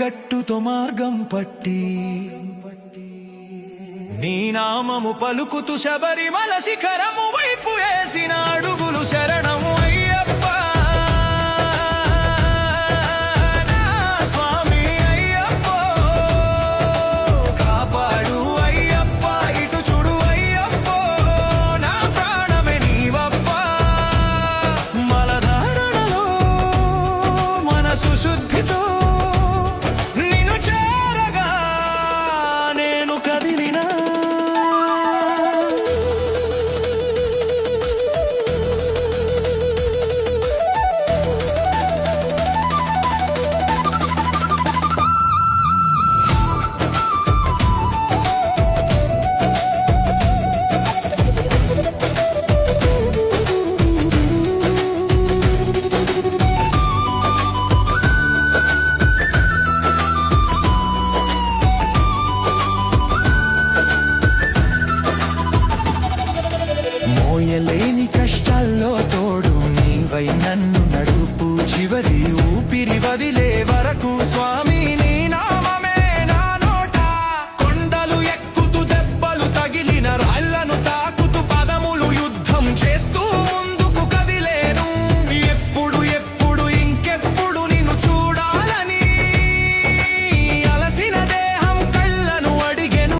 మణికట్టుతో మార్గం పట్టి నీ నామము పలుకుతూ శబరిమల శిఖరము వైపు వేసిన అడుగులు శరణము అయ్యప్ప నా స్వామి అయ్యప్ప కాపాడు అయ్యప్ప ఇటు చూడు అయ్యప్ప నా ప్రాణమే నీవప్ప మలధారణలో మనసు శుద్ధితో నిన్ను చేరగా నేను కదిలినా మోయలేని కష్టాల్లో తోడు నీవై నన్ను నడుపు చివరి ఊపిరి వదిలే వరకు స్వామి